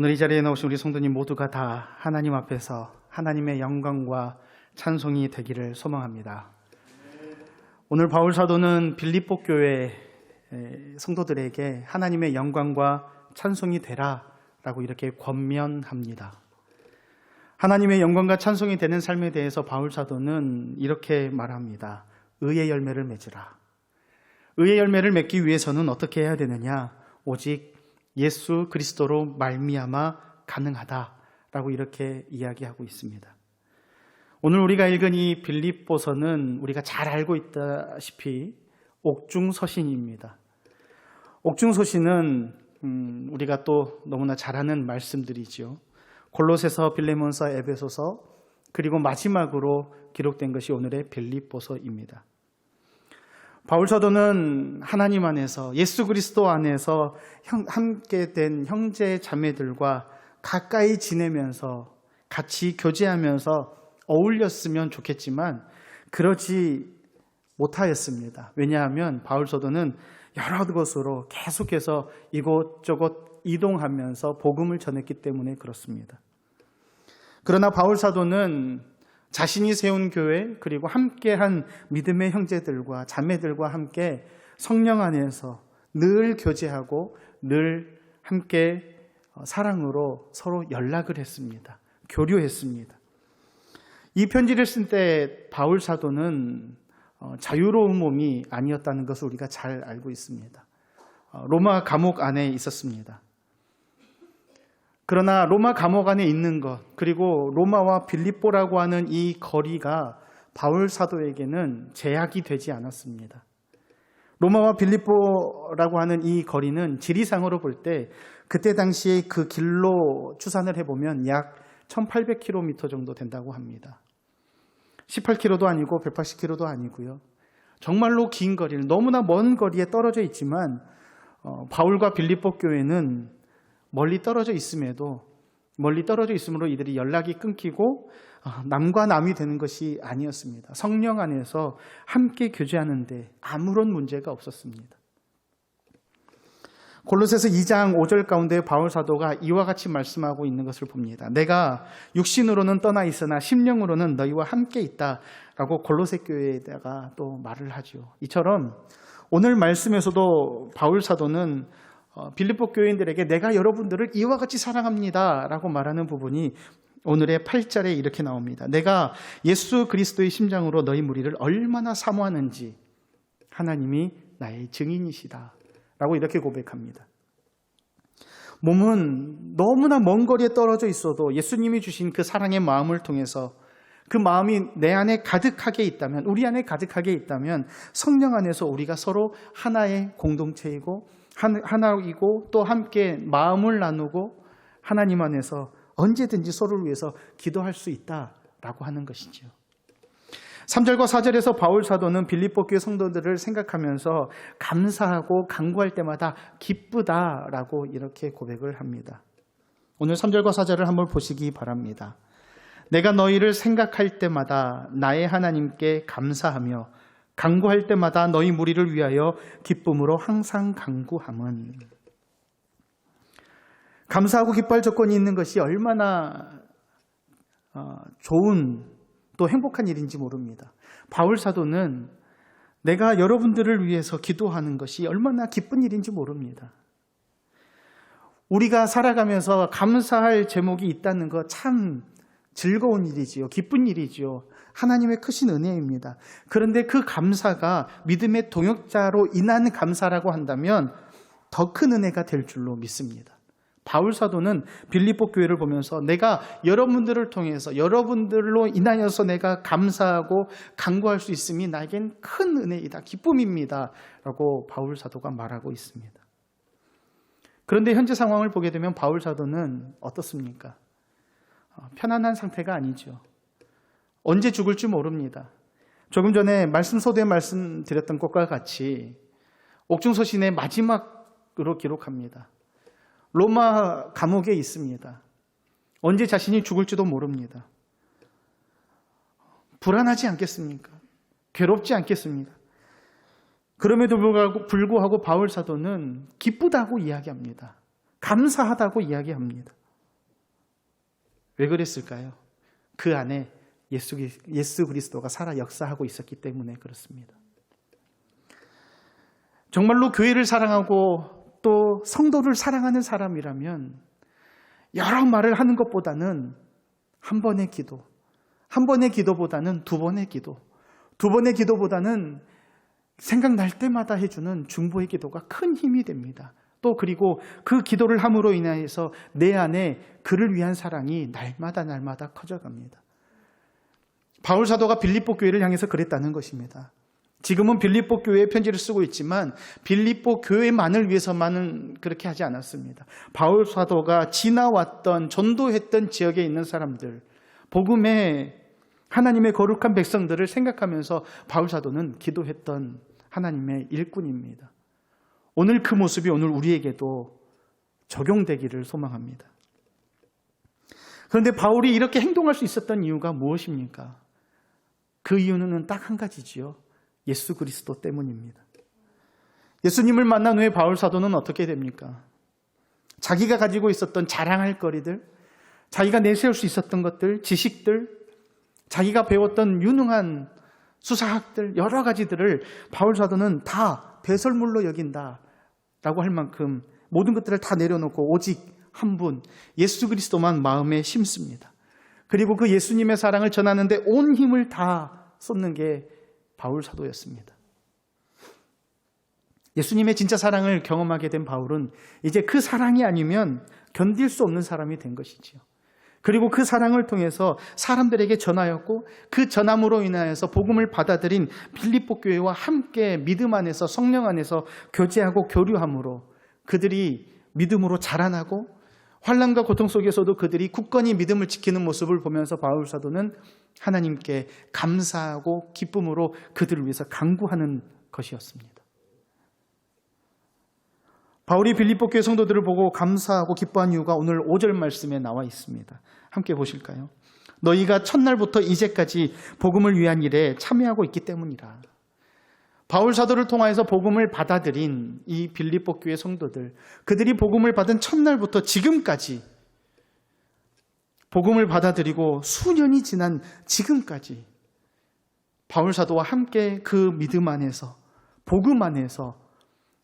오늘 이 자리에 나오신 우리 성도님 모두가 다 하나님 앞에서 하나님의 영광과 찬송이 되기를 소망합니다. 오늘 바울 사도는 빌립보 교회 성도들에게 하나님의 영광과 찬송이 되라 라고 이렇게 권면합니다. 하나님의 영광과 찬송이 되는 삶에 대해서 바울 사도는 이렇게 말합니다. 의의 열매를 맺으라. 의의 열매를 맺기 위해서는 어떻게 해야 되느냐? 오직 예수 그리스도로 말미암아 가능하다라고 이렇게 이야기하고 있습니다. 오늘 우리가 읽은 이 빌립보서는 우리가 잘 알고 있다시피 옥중서신입니다. 옥중서신은 우리가 또 너무나 잘 아는 말씀들이죠. 골로새서, 빌레몬서, 에베소서, 그리고 마지막으로 기록된 것이 오늘의 빌립보서입니다. 바울 사도는 하나님 안에서 예수 그리스도 안에서 함께 된 형제 자매들과 가까이 지내면서 같이 교제하면서 어울렸으면 좋겠지만 그러지 못하였습니다. 왜냐하면 바울 사도는 여러 곳으로 계속해서 이곳저곳 이동하면서 복음을 전했기 때문에 그렇습니다. 그러나 바울 사도는 자신이 세운 교회 그리고 함께한 믿음의 형제들과 자매들과 함께 성령 안에서 늘 교제하고 늘 함께 사랑으로 서로 연락을 했습니다. 교류했습니다. 이 편지를 쓸 때 바울 사도는 자유로운 몸이 아니었다는 것을 우리가 잘 알고 있습니다. 로마 감옥 안에 있었습니다. 그러나 로마 감옥 안에 있는 것, 그리고 로마와 빌립보라고 하는 이 거리가 바울 사도에게는 제약이 되지 않았습니다. 로마와 빌립보라고 하는 이 거리는 지리상으로 볼 때 그때 당시에 그 길로 추산을 해보면 약 1800km 정도 된다고 합니다. 18km도 아니고 180km도 아니고요. 정말로 긴 거리를 너무나 먼 거리에 떨어져 있지만 바울과 빌립보 교회는 멀리 떨어져 있음으로 이들이 연락이 끊기고 남과 남이 되는 것이 아니었습니다. 성령 안에서 함께 교제하는데 아무런 문제가 없었습니다. 골로새서 2장 5절 가운데 바울 사도가 이와 같이 말씀하고 있는 것을 봅니다. 내가 육신으로는 떠나 있으나 심령으로는 너희와 함께 있다라고 골로새 교회에다가 또 말을 하죠. 이처럼 오늘 말씀에서도 바울 사도는 빌립보 교인들에게 내가 여러분들을 이와 같이 사랑합니다 라고 말하는 부분이 오늘의 8절에 이렇게 나옵니다. 내가 예수 그리스도의 심장으로 너희 무리를 얼마나 사모하는지 하나님이 나의 증인이시다 라고 이렇게 고백합니다. 몸은 너무나 먼 거리에 떨어져 있어도 예수님이 주신 그 사랑의 마음을 통해서 그 마음이 내 안에 가득하게 있다면, 우리 안에 가득하게 있다면 성령 안에서 우리가 서로 하나의 공동체이고 하나이고 또 함께 마음을 나누고 하나님 안에서 언제든지 서로를 위해서 기도할 수 있다라고 하는 것이죠. 3절과 4절에서 바울 사도는 빌립보 교회 성도들을 생각하면서 감사하고 간구할 때마다 기쁘다라고 이렇게 고백을 합니다. 오늘 3절과 4절을 한번 보시기 바랍니다. 내가 너희를 생각할 때마다 나의 하나님께 감사하며 간구할 때마다 너희 무리를 위하여 기쁨으로 항상 간구함은. 감사하고 기뻐할 조건이 있는 것이 얼마나 좋은 또 행복한 일인지 모릅니다. 바울 사도는 내가 여러분들을 위해서 기도하는 것이 얼마나 기쁜 일인지 모릅니다. 우리가 살아가면서 감사할 제목이 있다는 거 참 즐거운 일이지요. 기쁜 일이지요. 하나님의 크신 은혜입니다. 그런데 그 감사가 믿음의 동역자로 인한 감사라고 한다면 더 큰 은혜가 될 줄로 믿습니다. 바울 사도는 빌립보 교회를 보면서 내가 여러분들을 통해서 여러분들로 인하여서 내가 감사하고 간구할 수 있음이 나에겐 큰 은혜이다. 기쁨입니다. 라고 바울 사도가 말하고 있습니다. 그런데 현재 상황을 보게 되면 바울 사도는 어떻습니까? 편안한 상태가 아니죠. 언제 죽을지 모릅니다. 조금 전에 말씀 소대에 말씀드렸던 것과 같이 옥중서신의 마지막으로 기록합니다. 로마 감옥에 있습니다. 언제 자신이 죽을지도 모릅니다. 불안하지 않겠습니까? 괴롭지 않겠습니까? 그럼에도 불구하고 바울 사도는 기쁘다고 이야기합니다. 감사하다고 이야기합니다. 왜 그랬을까요? 그 안에 예수 그리스도가 살아 역사하고 있었기 때문에 그렇습니다. 정말로 교회를 사랑하고 또 성도를 사랑하는 사람이라면 여러 말을 하는 것보다는 한 번의 기도, 한 번의 기도보다는 두 번의 기도, 두 번의 기도보다는 생각날 때마다 해주는 중보의 기도가 큰 힘이 됩니다. 또 그리고 그 기도를 함으로 인하여서 내 안에 그를 위한 사랑이 날마다 커져갑니다. 바울 사도가 빌립보 교회를 향해서 그랬다는 것입니다. 지금은 빌립보 교회에 편지를 쓰고 있지만 빌립보 교회만을 위해서만은 그렇게 하지 않았습니다. 바울 사도가 지나왔던 전도했던 지역에 있는 사람들, 복음의 하나님의 거룩한 백성들을 생각하면서 바울 사도는 기도했던 하나님의 일꾼입니다. 오늘 그 모습이 오늘 우리에게도 적용되기를 소망합니다. 그런데 바울이 이렇게 행동할 수 있었던 이유가 무엇입니까? 그 이유는 딱 한 가지지요. 예수 그리스도 때문입니다. 예수님을 만난 후에 바울 사도는 어떻게 됩니까? 자기가 가지고 있었던 자랑할 거리들, 자기가 내세울 수 있었던 것들, 지식들, 자기가 배웠던 유능한 수사학들, 여러 가지들을 바울 사도는 다 배설물로 여긴다라고 할 만큼 모든 것들을 다 내려놓고 오직 한 분, 예수 그리스도만 마음에 심습니다. 그리고 그 예수님의 사랑을 전하는데 온 힘을 다 쏟는 게 바울 사도였습니다. 예수님의 진짜 사랑을 경험하게 된 바울은 이제 그 사랑이 아니면 견딜 수 없는 사람이 된 것이지요. 그리고 그 사랑을 통해서 사람들에게 전하였고 그 전함으로 인하여서 복음을 받아들인 빌립보 교회와 함께 믿음 안에서 성령 안에서 교제하고 교류함으로 그들이 믿음으로 자라나고 환난과 고통 속에서도 그들이 굳건히 믿음을 지키는 모습을 보면서 바울 사도는 하나님께 감사하고 기쁨으로 그들을 위해서 간구하는 것이었습니다. 바울이 빌립보 교회 성도들을 보고 감사하고 기뻐한 이유가 오늘 5절 말씀에 나와 있습니다. 함께 보실까요? 너희가 첫날부터 이제까지 복음을 위한 일에 참여하고 있기 때문이라. 바울 사도를 통하여서 복음을 받아들인 이 빌립보 교회 성도들, 그들이 복음을 받은 첫날부터 지금까지 복음을 받아들이고 수년이 지난 지금까지 바울 사도와 함께 그 믿음 안에서 복음 안에서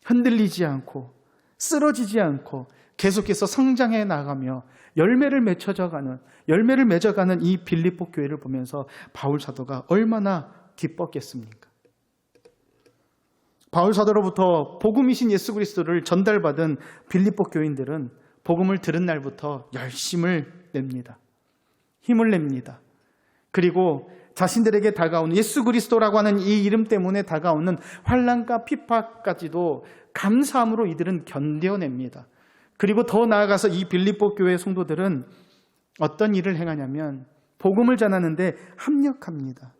흔들리지 않고 쓰러지지 않고 계속해서 성장해 나가며 열매를 맺어가는 이 빌립보 교회를 보면서 바울 사도가 얼마나 기뻤겠습니까? 바울 사도로부터 복음이신 예수 그리스도를 전달받은 빌립보 교인들은 복음을 들은 날부터 열심을 냅니다. 힘을 냅니다. 그리고 자신들에게 다가오는 예수 그리스도라고 하는 이 이름 때문에 다가오는 환난과 핍박까지도 감사함으로 이들은 견뎌냅니다. 그리고 더 나아가서 이 빌립보 교회 성도들은 어떤 일을 행하냐면 복음을 전하는데 합력합니다.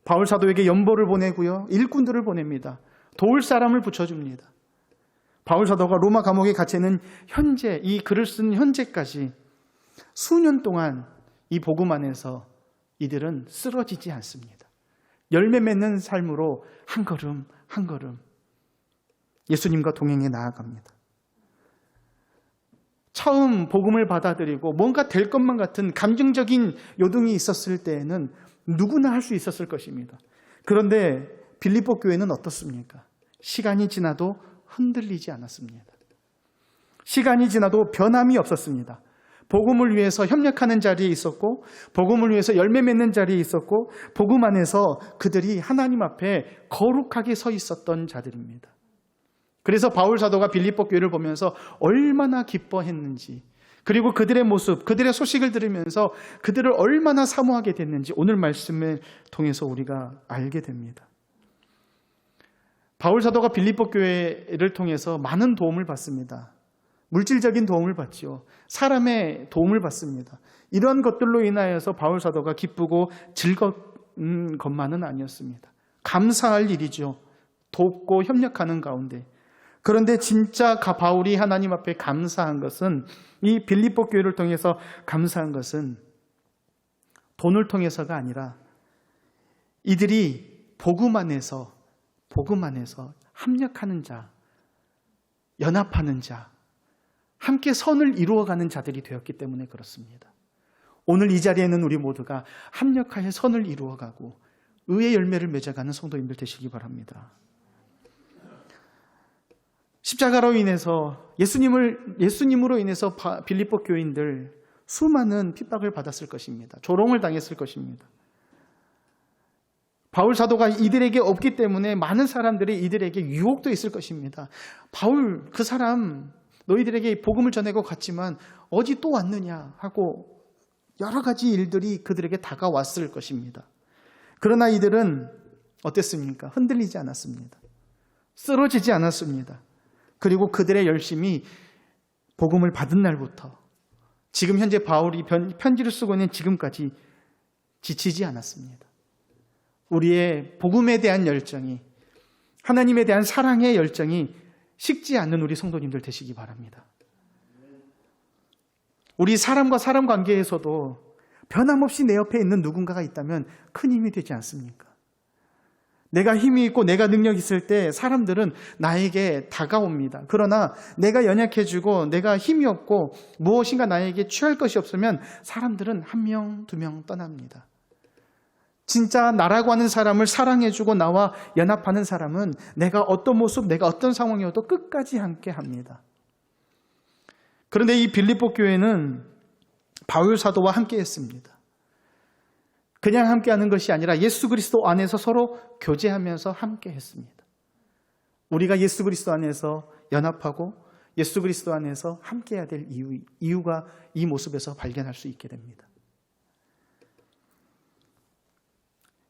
바울 사도에게 연보를 보내고요. 일꾼들을 보냅니다. 도울 사람을 붙여줍니다. 바울 사도가 로마 감옥에 갇혀있는 현재, 이 글을 쓴 현재까지 수년 동안 이 복음 안에서 이들은 쓰러지지 않습니다. 열매 맺는 삶으로 한 걸음 한 걸음 예수님과 동행해 나아갑니다. 처음 복음을 받아들이고 뭔가 될 것만 같은 감정적인 요동이 있었을 때에는 누구나 할 수 있었을 것입니다. 그런데 빌립보 교회는 어떻습니까? 시간이 지나도 흔들리지 않았습니다. 시간이 지나도 변함이 없었습니다. 복음을 위해서 협력하는 자리에 있었고 복음을 위해서 열매 맺는 자리에 있었고 복음 안에서 그들이 하나님 앞에 거룩하게 서 있었던 자들입니다. 그래서 바울 사도가 빌립보 교회를 보면서 얼마나 기뻐했는지, 그리고 그들의 모습, 그들의 소식을 들으면서 그들을 얼마나 사모하게 됐는지 오늘 말씀을 통해서 우리가 알게 됩니다. 바울 사도가 빌립보 교회를 통해서 많은 도움을 받습니다. 물질적인 도움을 받죠. 사람의 도움을 받습니다. 이런 것들로 인하여서 바울 사도가 기쁘고 즐거운 것만은 아니었습니다. 감사할 일이죠. 돕고 협력하는 가운데. 그런데 진짜 바울이 하나님 앞에 감사한 것은, 이 빌립보 교회를 통해서 감사한 것은 돈을 통해서가 아니라 이들이 복음 안에서 합력하는 자, 연합하는 자, 함께 선을 이루어가는 자들이 되었기 때문에 그렇습니다. 오늘 이 자리에는 우리 모두가 합력하여 선을 이루어가고 의의 열매를 맺어가는 성도님들 되시기 바랍니다. 십자가로 인해서 예수님으로 인해서 빌립보 교인들 수많은 핍박을 받았을 것입니다. 조롱을 당했을 것입니다. 바울 사도가 이들에게 없기 때문에 많은 사람들이 이들에게 유혹도 있을 것입니다. 바울 그 사람 너희들에게 복음을 전하고 갔지만 어디 또 왔느냐 하고 여러 가지 일들이 그들에게 다가왔을 것입니다. 그러나 이들은 어땠습니까? 흔들리지 않았습니다. 쓰러지지 않았습니다. 그리고 그들의 열심이 복음을 받은 날부터 지금 현재 바울이 편지를 쓰고 있는 지금까지 지치지 않았습니다. 우리의 복음에 대한 열정이, 하나님에 대한 사랑의 열정이 식지 않는 우리 성도님들 되시기 바랍니다. 우리 사람과 사람 관계에서도 변함없이 내 옆에 있는 누군가가 있다면 큰 힘이 되지 않습니까? 내가 힘이 있고 내가 능력이 있을 때 사람들은 나에게 다가옵니다. 그러나 내가 연약해지고 내가 힘이 없고 무엇인가 나에게 취할 것이 없으면 사람들은 한 명, 두 명 떠납니다. 진짜 나라고 하는 사람을 사랑해주고 나와 연합하는 사람은 내가 어떤 모습, 내가 어떤 상황이어도 끝까지 함께 합니다. 그런데 이 빌립보 교회는 바울 사도와 함께 했습니다. 그냥 함께하는 것이 아니라 예수 그리스도 안에서 서로 교제하면서 함께 했습니다. 우리가 예수 그리스도 안에서 연합하고 예수 그리스도 안에서 함께해야 될 이유가 이 모습에서 발견할 수 있게 됩니다.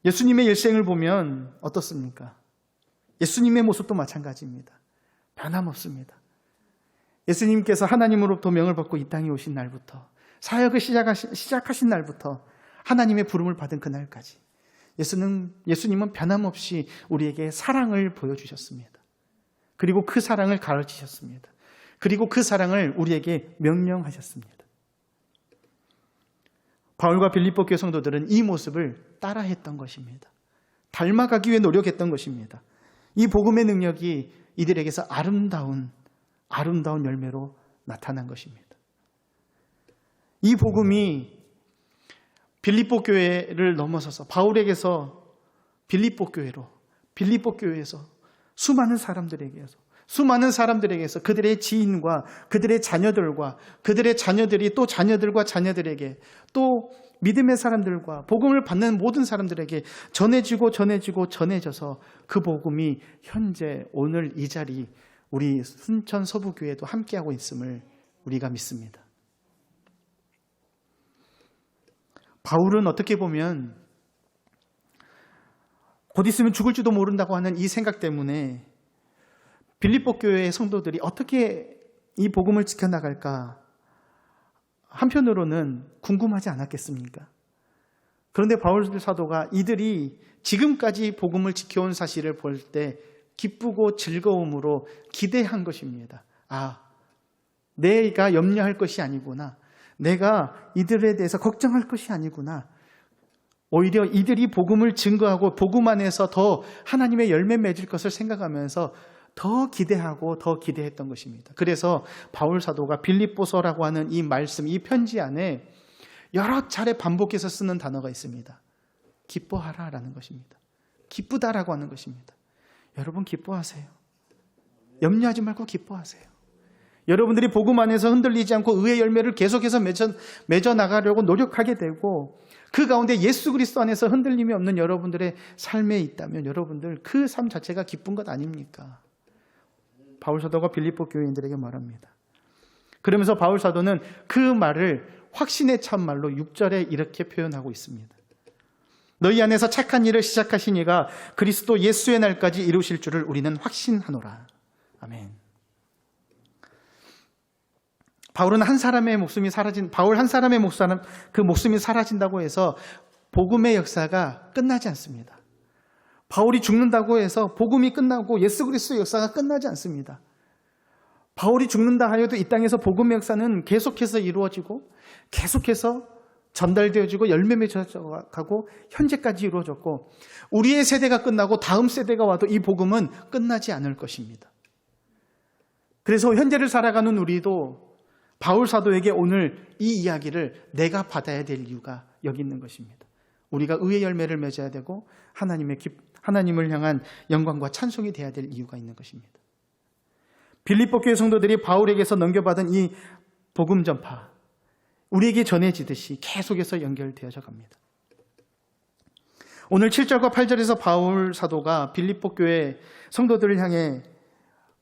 예수님의 일생을 보면 어떻습니까? 예수님의 모습도 마찬가지입니다. 변함없습니다. 예수님께서 하나님으로부터 명을 받고 이 땅에 오신 날부터, 사역을 시작하신 날부터 하나님의 부름을 받은 그날까지 예수님은 변함없이 우리에게 사랑을 보여주셨습니다. 그리고 그 사랑을 가르치셨습니다. 그리고 그 사랑을 우리에게 명령하셨습니다. 바울과 빌립보 교회 성도들은 이 모습을 따라했던 것입니다. 닮아가기 위해 노력했던 것입니다. 이 복음의 능력이 이들에게서 아름다운 열매로 나타난 것입니다. 이 복음이 빌립보 교회를 넘어서서 바울에게서 빌립보 교회에서 수많은 사람들에게서 그들의 지인과 그들의 자녀들이 또 자녀들과 자녀들에게 또 믿음의 사람들과 복음을 받는 모든 사람들에게 전해져서 그 복음이 현재 오늘 이 자리 우리 순천 서부교회도 함께하고 있음을 우리가 믿습니다. 바울은 어떻게 보면 곧 있으면 죽을지도 모른다고 하는 이 생각 때문에 빌립보 교회의 성도들이 어떻게 이 복음을 지켜나갈까 한편으로는 궁금하지 않았겠습니까? 그런데 바울 사도가 이들이 지금까지 복음을 지켜온 사실을 볼 때 기쁘고 즐거움으로 기대한 것입니다. 내가 염려할 것이 아니구나. 내가 이들에 대해서 걱정할 것이 아니구나. 오히려 이들이 복음을 증거하고 복음 안에서 더 하나님의 열매 맺을 것을 생각하면서 더 기대하고 더 기대했던 것입니다. 그래서 바울 사도가 빌립보서라고 하는 이 말씀, 이 편지 안에 여러 차례 반복해서 쓰는 단어가 있습니다. 기뻐하라라는 것입니다. 기쁘다라고 하는 것입니다. 여러분 기뻐하세요. 염려하지 말고 기뻐하세요. 여러분들이 복음 안에서 흔들리지 않고 의의 열매를 계속해서 맺어 나가려고 노력하게 되고 그 가운데 예수 그리스도 안에서 흔들림이 없는 여러분들의 삶에 있다면 여러분들 그 삶 자체가 기쁜 것 아닙니까? 바울 사도가 빌립보 교인들에게 말합니다. 그러면서 바울 사도는 그 말을 확신에 찬 말로 6절에 이렇게 표현하고 있습니다. 너희 안에서 착한 일을 시작하신 이가 그리스도 예수의 날까지 이루실 줄을 우리는 확신하노라. 아멘. 바울 한 사람의 목숨이 사라진다고 해서 복음의 역사가 끝나지 않습니다. 바울이 죽는다고 해서 복음이 끝나고 예수 그리스도의 역사가 끝나지 않습니다. 바울이 죽는다 하여도 이 땅에서 복음의 역사는 계속해서 이루어지고 계속해서 전달되어지고 열매 맺어가고 현재까지 이루어졌고 우리의 세대가 끝나고 다음 세대가 와도 이 복음은 끝나지 않을 것입니다. 그래서 현재를 살아가는 우리도 바울 사도에게 오늘 이 이야기를 내가 받아야 될 이유가 여기 있는 것입니다. 우리가 의의 열매를 맺어야 되고 하나님을 향한 영광과 찬송이 돼야 될 이유가 있는 것입니다. 빌립보 교회 성도들이 바울에게서 넘겨받은 이 복음 전파, 우리에게 전해지듯이 계속해서 연결되어져 갑니다. 오늘 7절과 8절에서 바울 사도가 빌립보 교회 성도들을 향해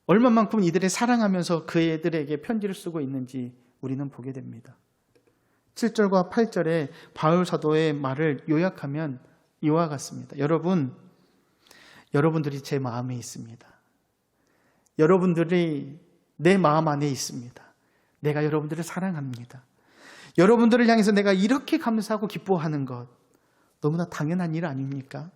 얼마만큼 이들을 사랑하면서 그들에게 편지를 쓰고 있는지 우리는 보게 됩니다. 7절과 8절에 바울 사도의 말을 요약하면 이와 같습니다. 여러분들이 제 마음에 있습니다. 여러분들이 내 마음 안에 있습니다. 내가 여러분들을 사랑합니다. 여러분들을 향해서 내가 이렇게 감사하고 기뻐하는 것 너무나 당연한 일 아닙니까?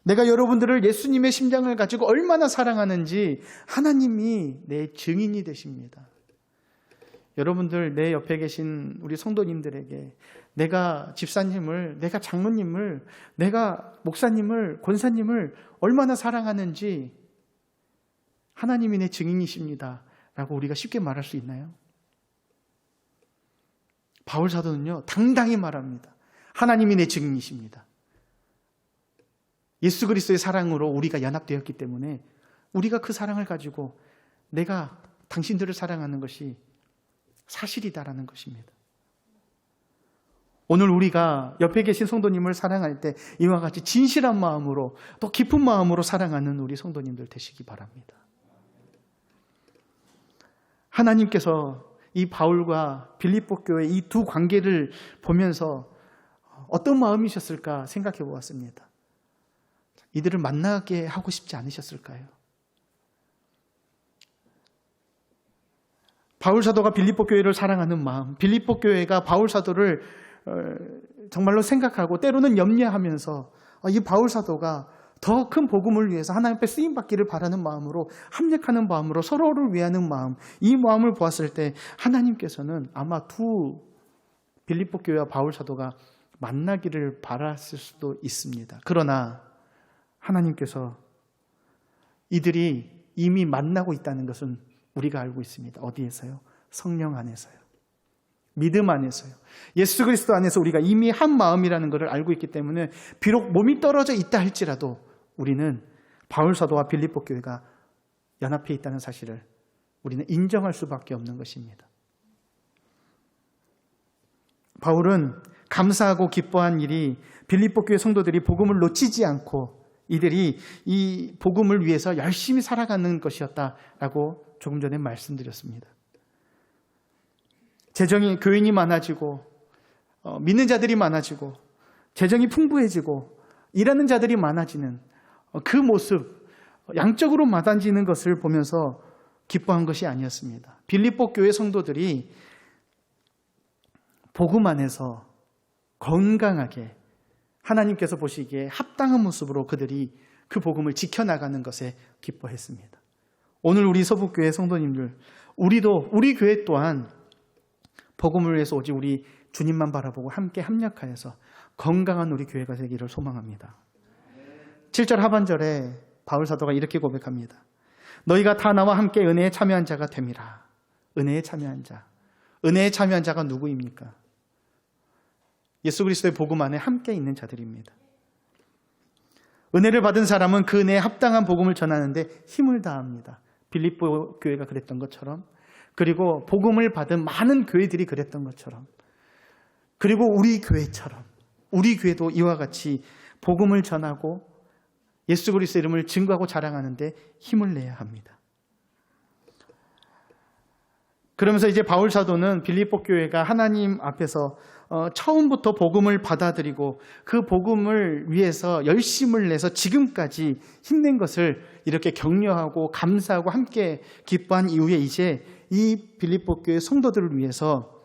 내가 여러분들을 예수님의 심장을 가지고 얼마나 사랑하는지 하나님이 내 증인이 되십니다. 여러분들 내 옆에 계신 우리 성도님들에게 내가 집사님을, 내가 장로님을, 내가 목사님을, 권사님을 얼마나 사랑하는지 하나님이 내 증인이십니다 라고 우리가 쉽게 말할 수 있나요? 바울 사도는요, 당당히 말합니다. 하나님이 내 증인이십니다. 예수 그리스도의 사랑으로 우리가 연합되었기 때문에 우리가 그 사랑을 가지고 내가 당신들을 사랑하는 것이 사실이다라는 것입니다. 오늘 우리가 옆에 계신 성도님을 사랑할 때 이와 같이 진실한 마음으로 또 깊은 마음으로 사랑하는 우리 성도님들 되시기 바랍니다. 하나님께서 이 바울과 빌립보 교회 이 두 관계를 보면서 어떤 마음이셨을까 생각해 보았습니다. 이들을 만나게 하고 싶지 않으셨을까요? 바울 사도가 빌립보 교회를 사랑하는 마음, 빌립보 교회가 바울 사도를 정말로 생각하고 때로는 염려하면서 이 바울 사도가 더 큰 복음을 위해서 하나님 앞에 쓰임받기를 바라는 마음으로 합력하는 마음으로 서로를 위하는 마음, 이 마음을 보았을 때 하나님께서는 아마 두 빌립보 교회와 바울 사도가 만나기를 바랐을 수도 있습니다. 그러나 하나님께서 이들이 이미 만나고 있다는 것은 우리가 알고 있습니다. 어디에서요? 성령 안에서요. 믿음 안에서요. 예수 그리스도 안에서 우리가 이미 한 마음이라는 것을 알고 있기 때문에 비록 몸이 떨어져 있다 할지라도 우리는 바울 사도와 빌립보 교회가 연합해 있다는 사실을 우리는 인정할 수밖에 없는 것입니다. 바울은 감사하고 기뻐한 일이 빌립보 교회 성도들이 복음을 놓치지 않고 이들이 이 복음을 위해서 열심히 살아가는 것이었다라고 조금 전에 말씀드렸습니다. 재정이 교인이 많아지고 믿는 자들이 많아지고 재정이 풍부해지고 일하는 자들이 많아지는 그 모습, 양적으로 많아지는 것을 보면서 기뻐한 것이 아니었습니다. 빌립보 교회 성도들이 복음 안에서 건강하게 하나님께서 보시기에 합당한 모습으로 그들이 그 복음을 지켜나가는 것에 기뻐했습니다. 오늘 우리 서북교회 성도님들, 우리 교회 또한 복음을 위해서 오직 우리 주님만 바라보고 함께 합력하여서 건강한 우리 교회가 되기를 소망합니다. 7절 하반절에 바울 사도가 이렇게 고백합니다. 너희가 다 나와 함께 은혜에 참여한 자가 됨이라. 은혜에 참여한 자. 은혜에 참여한 자가 누구입니까? 예수 그리스도의 복음 안에 함께 있는 자들입니다. 은혜를 받은 사람은 그 은혜에 합당한 복음을 전하는데 힘을 다합니다. 빌립보 교회가 그랬던 것처럼, 그리고 복음을 받은 많은 교회들이 그랬던 것처럼, 그리고 우리 교회처럼 우리 교회도 이와 같이 복음을 전하고 예수 그리스도 이름을 증거하고 자랑하는데 힘을 내야 합니다. 그러면서 이제 바울 사도는 빌립보 교회가 하나님 앞에서 처음부터 복음을 받아들이고 그 복음을 위해서 열심을 내서 지금까지 힘낸 것을 이렇게 격려하고 감사하고 함께 기뻐한 이후에 이제 이 빌립보 교회 성도들을 위해서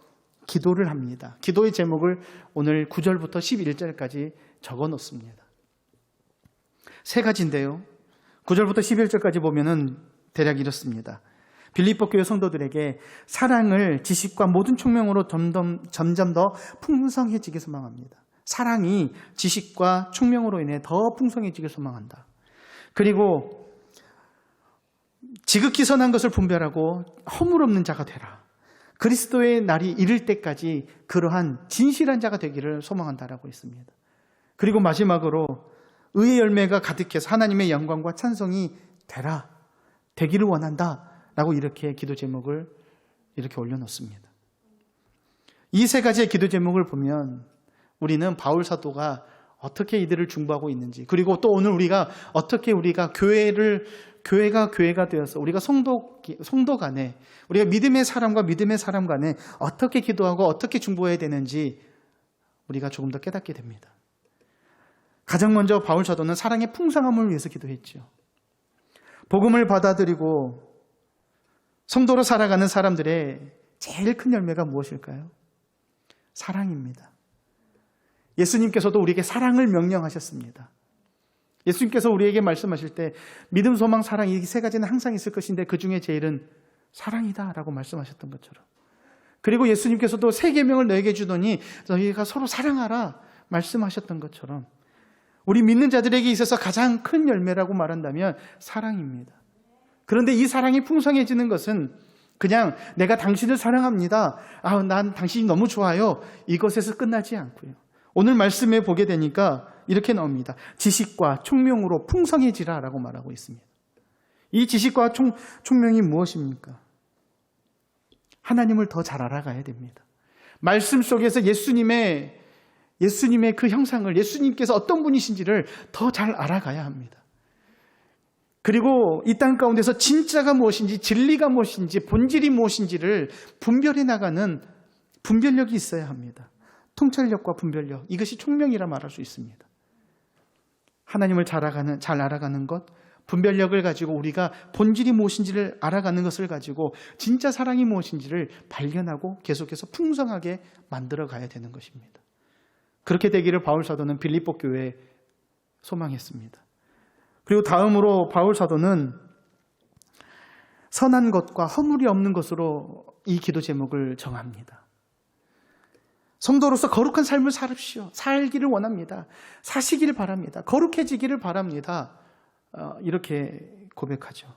기도를 합니다. 기도의 제목을 오늘 9절부터 11절까지 적어 놓습니다. 세 가지인데요. 9절부터 11절까지 보면은 대략 이렇습니다. 빌립보 교회 성도들에게 사랑을 지식과 모든 총명으로 점점 더 풍성해지게 소망합니다. 사랑이 지식과 총명으로 인해 더 풍성해지게 소망한다. 그리고 지극히 선한 것을 분별하고 허물없는 자가 되라. 그리스도의 날이 이를 때까지 그러한 진실한 자가 되기를 소망한다라고 했습니다. 그리고 마지막으로 의의 열매가 가득해서 하나님의 영광과 찬송이 되기를 원한다라고 이렇게 기도 제목을 이렇게 올려놓습니다. 이 세 가지의 기도 제목을 보면 우리는 바울 사도가 어떻게 이들을 중보하고 있는지, 그리고 또 오늘 우리가 어떻게 우리가 교회가 되어서 우리가 성도 간에, 우리가 믿음의 사람과 믿음의 사람 간에 어떻게 기도하고 어떻게 중보해야 되는지 우리가 조금 더 깨닫게 됩니다. 가장 먼저 바울 사도는 사랑의 풍성함을 위해서 기도했죠. 복음을 받아들이고 성도로 살아가는 사람들의 제일 큰 열매가 무엇일까요? 사랑입니다. 예수님께서도 우리에게 사랑을 명령하셨습니다. 예수님께서 우리에게 말씀하실 때 믿음, 소망, 사랑, 이 세 가지는 항상 있을 것인데 그 중에 제일은 사랑이다라고 말씀하셨던 것처럼, 그리고 예수님께서도 세 계명을 너에게 주더니 너희가 서로 사랑하라 말씀하셨던 것처럼 우리 믿는 자들에게 있어서 가장 큰 열매라고 말한다면 사랑입니다. 그런데 이 사랑이 풍성해지는 것은 그냥 내가 당신을 사랑합니다, 난 당신이 너무 좋아요, 이것에서 끝나지 않고요. 오늘 말씀에 보게 되니까 이렇게 나옵니다. 지식과 총명으로 풍성해지라라고 말하고 있습니다. 이 지식과 총명이 무엇입니까? 하나님을 더 잘 알아가야 됩니다. 말씀 속에서 예수님의 그 형상을, 예수님께서 어떤 분이신지를 더 잘 알아가야 합니다. 그리고 이 땅 가운데서 진짜가 무엇인지, 진리가 무엇인지, 본질이 무엇인지를 분별해 나가는 분별력이 있어야 합니다. 통찰력과 분별력, 이것이 총명이라 말할 수 있습니다. 하나님을 잘 알아가는 것, 분별력을 가지고 우리가 본질이 무엇인지를 알아가는 것을 가지고 진짜 사랑이 무엇인지를 발견하고 계속해서 풍성하게 만들어 가야 되는 것입니다. 그렇게 되기를 바울 사도는 빌립보 교회에 소망했습니다. 그리고 다음으로 바울 사도는 선한 것과 허물이 없는 것으로 이 기도 제목을 정합니다. 성도로서 거룩한 삶을 살기를 원합니다. 사시기를 바랍니다. 거룩해지기를 바랍니다. 이렇게 고백하죠.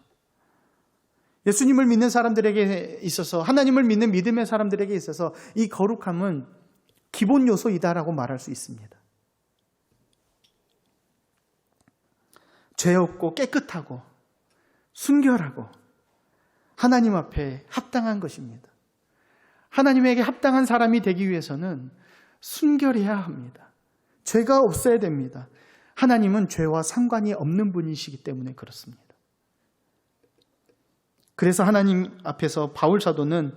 예수님을 믿는 사람들에게 있어서, 하나님을 믿는 믿음의 사람들에게 있어서 이 거룩함은 기본 요소이다라고 말할 수 있습니다. 죄 없고 깨끗하고 순결하고 하나님 앞에 합당한 것입니다. 하나님에게 합당한 사람이 되기 위해서는 순결해야 합니다. 죄가 없어야 됩니다. 하나님은 죄와 상관이 없는 분이시기 때문에 그렇습니다. 그래서 하나님 앞에서 바울 사도는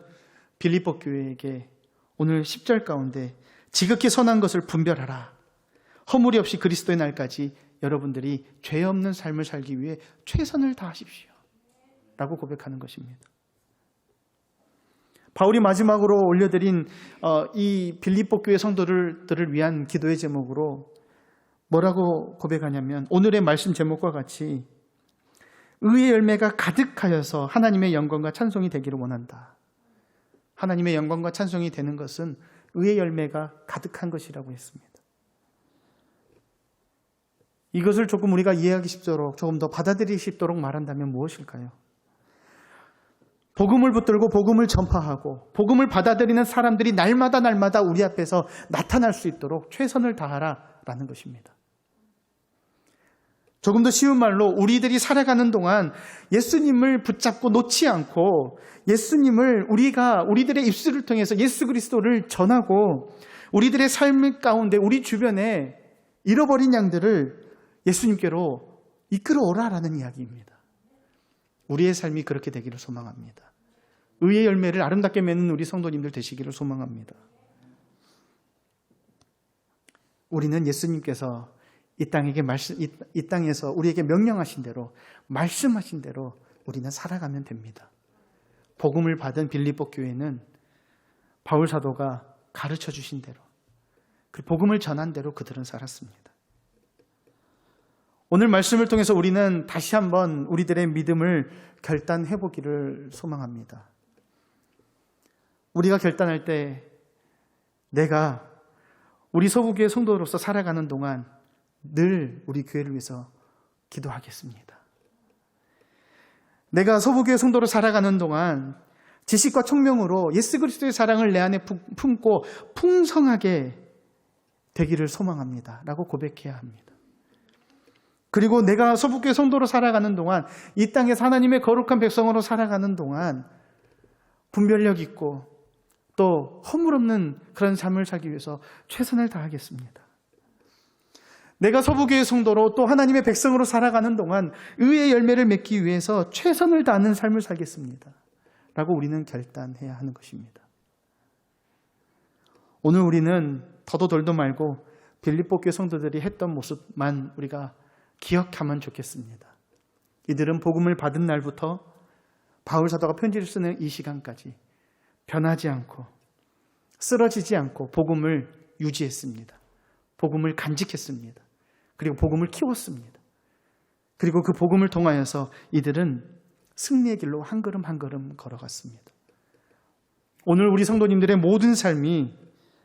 빌립보 교회에게 오늘 10절 가운데 지극히 선한 것을 분별하라. 허물이 없이 그리스도의 날까지 여러분들이 죄 없는 삶을 살기 위해 최선을 다하십시오. 라고 고백하는 것입니다. 바울이 마지막으로 올려드린 이 빌립보 교회 성도들을 위한 기도의 제목으로 뭐라고 고백하냐면 오늘의 말씀 제목과 같이 의의 열매가 가득하여서 하나님의 영광과 찬송이 되기를 원한다. 하나님의 영광과 찬송이 되는 것은 의의 열매가 가득한 것이라고 했습니다. 이것을 조금 우리가 이해하기 쉽도록, 조금 더 받아들이기 쉽도록 말한다면 무엇일까요? 복음을 붙들고 복음을 전파하고 복음을 받아들이는 사람들이 날마다 우리 앞에서 나타날 수 있도록 최선을 다하라라는 것입니다. 조금 더 쉬운 말로 우리들이 살아가는 동안 예수님을 붙잡고 놓지 않고 예수님을 우리들의 입술을 통해서 예수 그리스도를 전하고 우리들의 삶 가운데 우리 주변에 잃어버린 양들을 예수님께로 이끌어오라라는 이야기입니다. 우리의 삶이 그렇게 되기를 소망합니다. 의의 열매를 아름답게 맺는 우리 성도님들 되시기를 소망합니다. 우리는 예수님께서 이 땅에서 우리에게 명령하신 대로, 말씀하신 대로 우리는 살아가면 됩니다. 복음을 받은 빌립보 교회는 바울 사도가 가르쳐 주신 대로, 그 복음을 전한 대로 그들은 살았습니다. 오늘 말씀을 통해서 우리는 다시 한번 우리들의 믿음을 결단해 보기를 소망합니다. 우리가 결단할 때 내가 우리 서부교회 성도로서 살아가는 동안 늘 우리 교회를 위해서 기도하겠습니다. 내가 서부교회 성도로 살아가는 동안 지식과 총명으로 예수 그리스도의 사랑을 내 안에 품고 풍성하게 되기를 소망합니다 라고 고백해야 합니다. 그리고 내가 서부교회 성도로 살아가는 동안, 이 땅에서 하나님의 거룩한 백성으로 살아가는 동안 분별력 있고 또 허물 없는 그런 삶을 살기 위해서 최선을 다하겠습니다. 내가 서부교회 성도로 또 하나님의 백성으로 살아가는 동안 의의 열매를 맺기 위해서 최선을 다하는 삶을 살겠습니다 라고 우리는 결단해야 하는 것입니다. 오늘 우리는 더도 덜도 말고 빌립보 교회 성도들이 했던 모습만 우리가 기억하면 좋겠습니다. 이들은 복음을 받은 날부터 바울 사도가 편지를 쓰는 이 시간까지 변하지 않고 쓰러지지 않고 복음을 유지했습니다. 복음을 간직했습니다. 그리고 복음을 키웠습니다. 그리고 그 복음을 통하여서 이들은 승리의 길로 한 걸음 한 걸음 걸어갔습니다. 오늘 우리 성도님들의 모든 삶이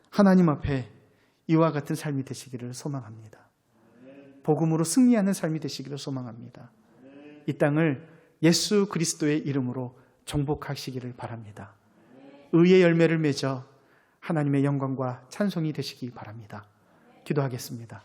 하나님 앞에 이와 같은 삶이 되시기를 소망합니다. 복음으로 승리하는 삶이 되시기를 소망합니다. 이 땅을 예수 그리스도의 이름으로 정복하시기를 바랍니다. 의의 열매를 맺어 하나님의 영광과 찬송이 되시기 바랍니다. 기도하겠습니다.